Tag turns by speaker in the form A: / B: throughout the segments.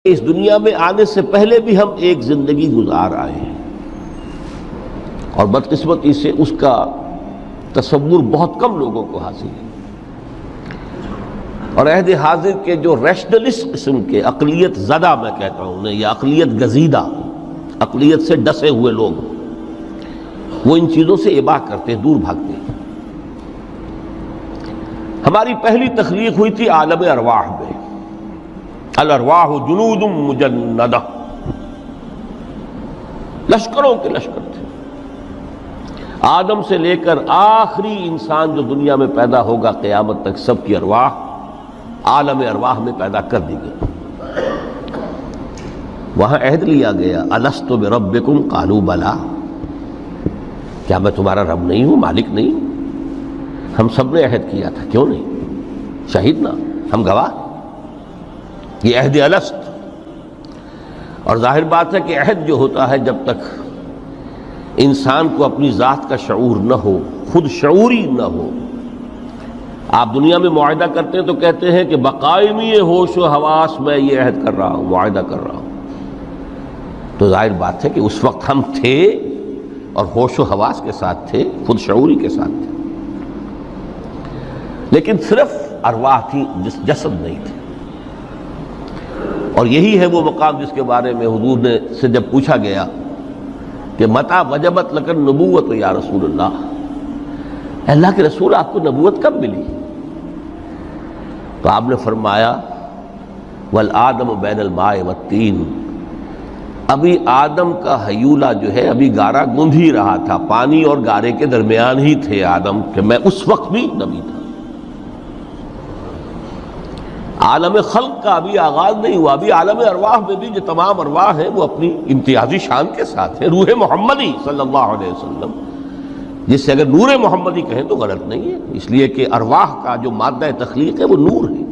A: اس دنیا میں آنے سے پہلے بھی ہم ایک زندگی گزار آئے ہیں اور بدقسمتی سے اس کا تصور بہت کم لوگوں کو حاصل ہے، اور عہد حاضر کے جو ریشنلسٹ قسم کے اقلیت زدہ میں کہتا ہوں انہیں، یا اقلیت گزیدہ، اقلیت سے ڈسے ہوئے لوگ، وہ ان چیزوں سے اباع کرتے ہیں، دور بھاگتے ہیں۔ ہماری پہلی تخلیق ہوئی تھی عالم ارواح میں، الارواح جنود مجندہ، لشکروں کے لشکر تھے۔ آدم سے لے کر آخری انسان جو دنیا میں پیدا ہوگا قیامت تک، سب کی ارواح عالم ارواح میں پیدا کر دی گئی۔ وہاں عہد لیا گیا، الست بربکم قالوا بلا، کیا میں تمہارا رب نہیں ہوں، مالک نہیں ہوں؟ ہم سب نے عہد کیا تھا، کیوں نہیں؟ شہیدنا، ہم گواہ۔ یہ عہد الست، اور ظاہر بات ہے کہ عہد جو ہوتا ہے جب تک انسان کو اپنی ذات کا شعور نہ ہو، خود شعوری نہ ہو۔ آپ دنیا میں معاہدہ کرتے ہیں تو کہتے ہیں کہ بقائمی ہوش و حواس میں یہ عہد کر رہا ہوں، معاہدہ کر رہا ہوں، تو ظاہر بات ہے کہ اس وقت ہم تھے اور ہوش و حواس کے ساتھ تھے، خود شعوری کے ساتھ تھے، لیکن صرف ارواح تھی، جسد نہیں تھے۔ اور یہی ہے وہ مقام جس کے بارے میں حضور نے سے جب پوچھا گیا کہ متى وجبت لک النبوۃ یا رسول اللہ، اللہ کے رسول آپ کو نبوت کب ملی؟ تو آپ نے فرمایا والآدم بین الماء والطین، ابھی آدم کا حیولہ جو ہے ابھی گارا گوندھ ہی رہا تھا، پانی اور گارے کے درمیان ہی تھے آدم، کہ میں اس وقت بھی نبی تھا۔ عالم خلق کا ابھی آغاز نہیں ہوا، ابھی عالم ارواح میں بھی جو تمام ارواح ہیں وہ اپنی امتیازی شان کے ساتھ ہیں۔ روح محمدی صلی اللہ علیہ وسلم، جس سے اگر نور محمدی کہیں تو غلط نہیں ہے، اس لیے کہ ارواح کا جو مادہ تخلیق ہے وہ نور ہے،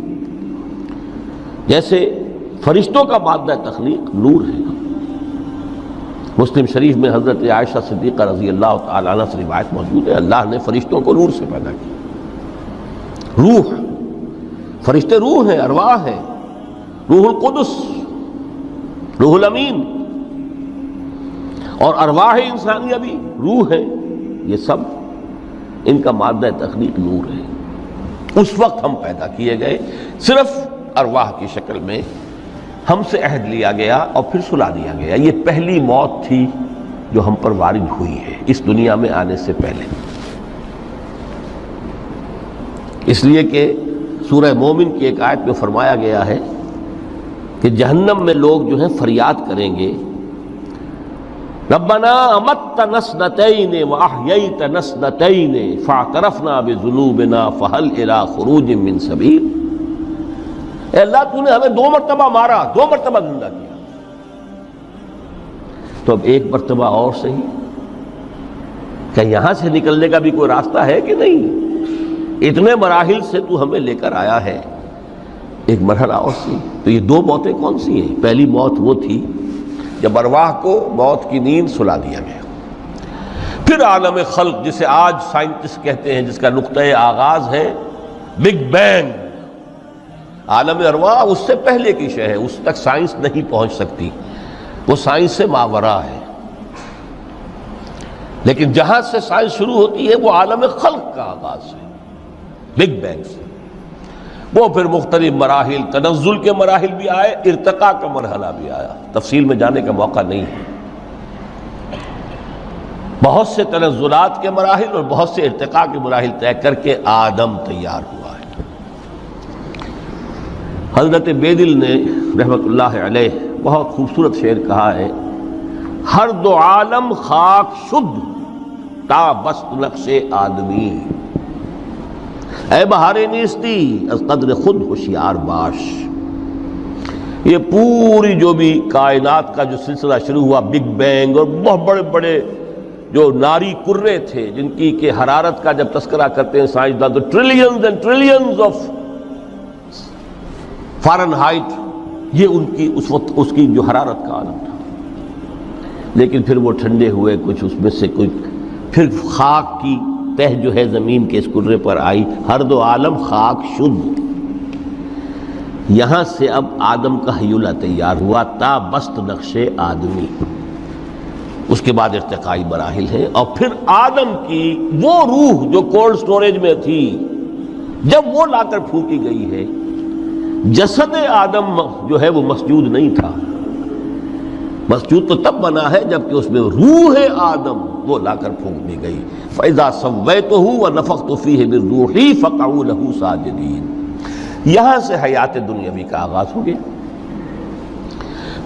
A: جیسے فرشتوں کا مادہ تخلیق نور ہے۔ مسلم شریف میں حضرت عائشہ صدیقہ رضی اللہ تعالی عنہ سے روایت موجود ہے، اللہ نے فرشتوں کو نور سے پیدا کیا۔ روح، فرشتے روح ہیں، ارواح ہیں، روح القدس، روح الامین، اور ارواح انسانیہ بھی روح ہے، یہ سب ان کا مادہ تخلیق نور ہے۔ اس وقت ہم پیدا کیے گئے، صرف ارواح کی شکل میں ہم سے عہد لیا گیا اور پھر سلا دیا گیا۔ یہ پہلی موت تھی جو ہم پر وارد ہوئی ہے اس دنیا میں آنے سے پہلے، اس لیے کہ سورہ مومن کی ایک آیت میں فرمایا گیا ہے کہ جہنم میں لوگ جو ہیں فریاد کریں گے، ربنا امتنا اثنتین واحییتنا اثنتین فاعترفنا بذنوبنا فہل الی خروج من سبیل۔ اے اللہ، تو نے ہمیں 2 مرتبہ مارا، 2 مرتبہ زندہ کیا، تو اب ایک مرتبہ اور صحیح، کہ یہاں سے نکلنے کا بھی کوئی راستہ ہے کہ نہیں؟ اتنے مراحل سے تو ہمیں لے کر آیا ہے، ایک مرحلہ اور سی۔ تو یہ 2 موتیں کون سی ہیں؟ پہلی موت وہ تھی جب ارواح کو موت کی نیند سلا دیا گیا۔ پھر عالم خلق، جسے آج سائنٹسٹ کہتے ہیں، جس کا نقطۂ آغاز ہے بگ بینگ، عالم ارواح اس سے پہلے کی شے ہے، اس تک سائنس نہیں پہنچ سکتی، وہ سائنس سے ماوراء ہے۔ لیکن جہاں سے سائنس شروع ہوتی ہے وہ عالم خلق کا آغاز ہے، بگ بینگ سے۔ وہ پھر مختلف مراحل، تنزل کے مراحل بھی آئے، ارتقاء کا مرحلہ بھی آیا، تفصیل میں جانے کا موقع نہیں ہے۔ بہت سے تنزلات کے مراحل اور بہت سے ارتقاء کے مراحل طے کر کے آدم تیار ہوا ہے۔ حضرت بیدل نے رحمت اللہ علیہ بہت خوبصورت شعر کہا ہے، ہر 2 عالم خاک شد تا بست نقش آدمی، اے بہار نیستی از قدر خود ہوشیار باش۔ یہ پوری جو بھی کائنات کا جو سلسلہ شروع ہوا، بگ بینگ، اور بہت بڑے بڑے جو ناری کرے تھے جن کی کہ حرارت کا جب تذکرہ کرتے ہیں سائنسدان تو trillions and trillions of foreign height, یہ ان کی اس وقت اس کی جو حرارت کا عالم تھا، لیکن پھر وہ ٹھنڈے ہوئے کچھ، اس میں سے کچھ، پھر خاک کی تہ جو ہے زمین کے اس کرے پر آئی، ہر 2 عالم خاک شد۔ یہاں سے اب آدم کا حیولہ تیار ہوا، تا بست نقش آدمی، اس کے بعد ارتقائی مراحل ہیں، اور پھر آدم کی وہ روح جو کولڈ سٹوریج میں تھی جب وہ لا کر پھونکی گئی ہے، جسد آدم جو ہے وہ مسجود نہیں تھا، مسجود تو تب بنا ہے جبکہ اس میں روح آدم وہ لا کر پھونک دی گئی۔ فَإِذَا سَوَّيْتُهُ وَنَفَخْتُ فِيهِ مِن رُوحِي فَقَعُوا لَهُ سَاجِدِينَ۔ یہاں سے حیات دنیاوی کا آغاز ہو گیا۔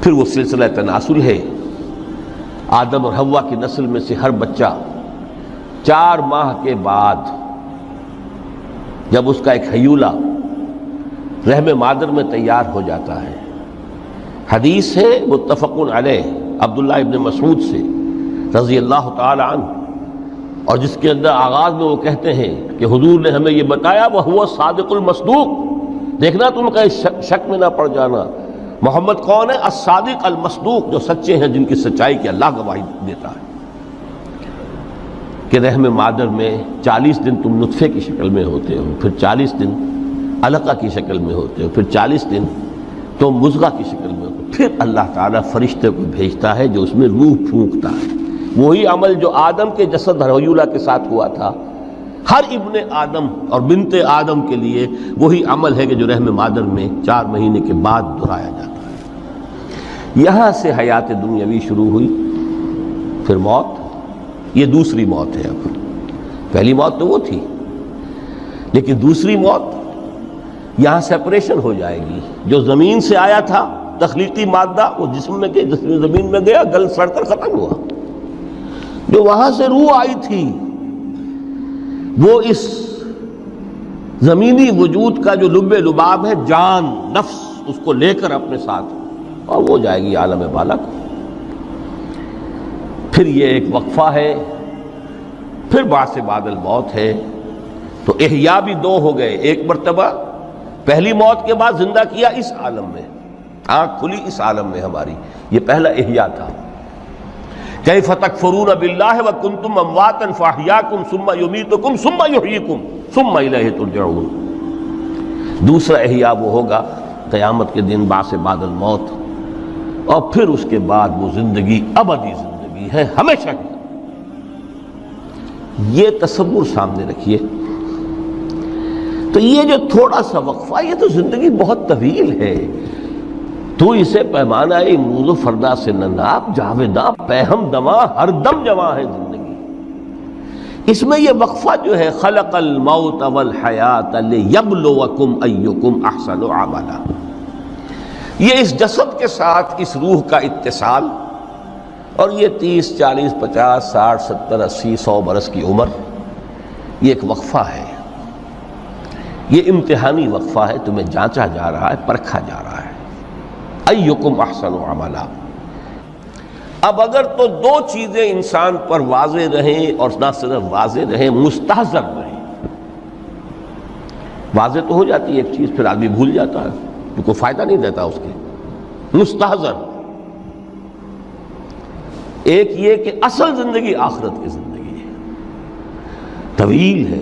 A: پھر وہ سلسلہ تناسل ہے، آدم اور حوا کی نسل میں سے ہر بچہ 4 ماہ کے بعد جب اس کا ایک حیولہ رحم مادر میں تیار ہو جاتا ہے، حدیث ہے متفق علیہ عبداللہ ابن مسعود سے رضی اللہ تعالی عنہ، اور جس کے اندر آغاز میں وہ کہتے ہیں کہ حضور نے ہمیں یہ بتایا وَهُوَ الصادق المصدوق، دیکھنا تم کہیں شک میں نہ پڑ جانا، محمد کون ہے؟ الصادق المصدوق، جو سچے ہیں، جن کی سچائی کی اللہ گواہی دیتا ہے، کہ رحم مادر میں 40 دن تم نطفے کی شکل میں ہوتے ہو، پھر 40 دن علقہ کی شکل میں ہوتے ہو، پھر 40 دن تو مضغہ کی شکل میں ہوتے، پھر اللہ تعالیٰ فرشتے کو بھیجتا ہے جو اس میں روح پھونکتا ہے۔ وہی عمل جو آدم کے جسد حیولہ کے ساتھ ہوا تھا، ہر ابن آدم اور بنت آدم کے لیے وہی عمل ہے کہ جو رحم مادر میں 4 مہینے کے بعد دہرایا جاتا ہے۔ یہاں سے حیات دنیاوی شروع ہوئی، پھر موت، یہ دوسری موت ہے۔ اب پہلی موت تو وہ تھی، لیکن دوسری موت یہاں سیپریشن ہو جائے گی۔ جو زمین سے آیا تھا تخلیقی مادہ، وہ جسم میں گیا، زمین میں گیا، گل سڑ کر ختم ہوا۔ جو وہاں سے روح آئی تھی وہ اس زمینی وجود کا جو لب لباب ہے، جان، نفس، اس کو لے کر اپنے ساتھ، اور وہ جائے گی عالم بالا کو۔ پھر یہ ایک وقفہ ہے، پھر بعث بعد الموت ہے۔ تو احیاء بھی 2 ہو گئے، ایک مرتبہ پہلی موت کے بعد زندہ کیا اس عالم میں، آنکھ کھلی اس عالم میں ہماری، یہ پہلا احیاء تھا۔ کیف تکفرون باللہ وکنتم امواتا فاحیاکم ثم یمیتکم ثم یحییکم ثم الیہ ترجعون۔ دوسرا احیاء وہ ہوگا قیامت کے دن، بعث بعد الموت، اور پھر اس کے بعد وہ زندگی ابدی زندگی ہے، ہمیشہ کی۔ یہ تصور سامنے رکھیے۔ تو یہ جو تھوڑا سا وقفہ، یہ تو زندگی بہت طویل ہے، تو اسے پیمانہ امروز و فردا سے نہ ناپ، جاویداں پہم دماں، ہر دم جواں ہے زندگی۔ اس میں یہ وقفہ جو ہے، خلق الموت والحیات لیبلوکم ایکم احسن عملا، یہ اس جسد کے ساتھ اس روح کا اتصال، اور یہ 30 40 50 60 70 80 100 برس کی عمر، یہ ایک وقفہ ہے، یہ امتحانی وقفہ ہے، تمہیں جانچا جا رہا ہے، پرکھا جا رہا ہے۔ ایکم احسن عملا۔ اب اگر تو 2 چیزیں انسان پر واضح رہیں، اور نہ صرف واضح رہیں، مستحضر رہیں۔ واضح تو ہو جاتی ہے ایک چیز، پھر آدمی بھول جاتا ہے، کیونکہ کوئی فائدہ نہیں دیتا اس کے۔ مستحضر ایک یہ کہ اصل زندگی آخرت کی زندگی ہے، طویل ہے۔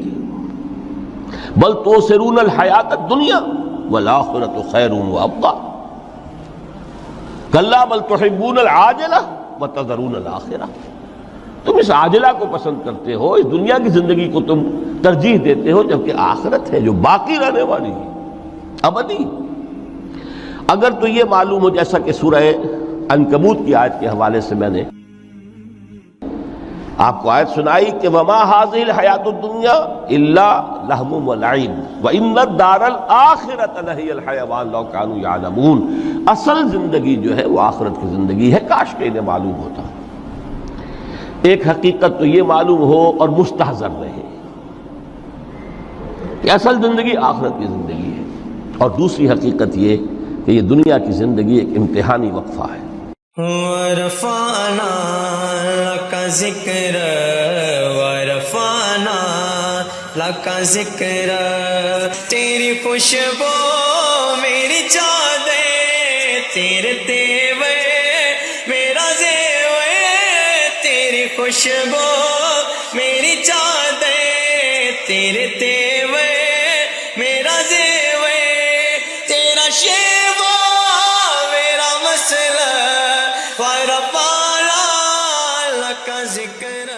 A: بل توسرون الحیات الدنیا والآخرۃ خیر وابقی، کلا بل تحبون العاجلہ وتذرون الآخرہ۔ تم اس عاجلہ کو پسند کرتے ہو، اس دنیا کی زندگی کو تم ترجیح دیتے ہو، جبکہ آخرت ہے جو باقی رہنے والی ہے، ابدی۔ اگر تو یہ معلوم ہو، جیسا کہ سورہ عنکبوت کی آیت کے حوالے سے میں نے آپ کو آیت سنائی کہ وما هذه الحیات الدنیا الا لہو ولعب وان الدار الاخرۃ لہی الحیوان لو کانوا یعلمون۔ اصل زندگی جو ہے وہ آخرت کی زندگی ہے، کاش کہ انہیں معلوم ہوتا۔ ایک حقیقت تو یہ معلوم ہو اور مستحضر رہے کہ اصل زندگی آخرت کی زندگی ہے، اور دوسری حقیقت یہ کہ یہ دنیا کی زندگی ایک امتحانی وقفہ ہے۔
B: ورفعنا لک ذکر ورفعنا لک ذکر، تیری خوشبو میری چادر، تیرے تیور میرا زیور، تیری خوشبو میری چادر، تیرے تیور میرا زیور، تیرا شیر کا ذکر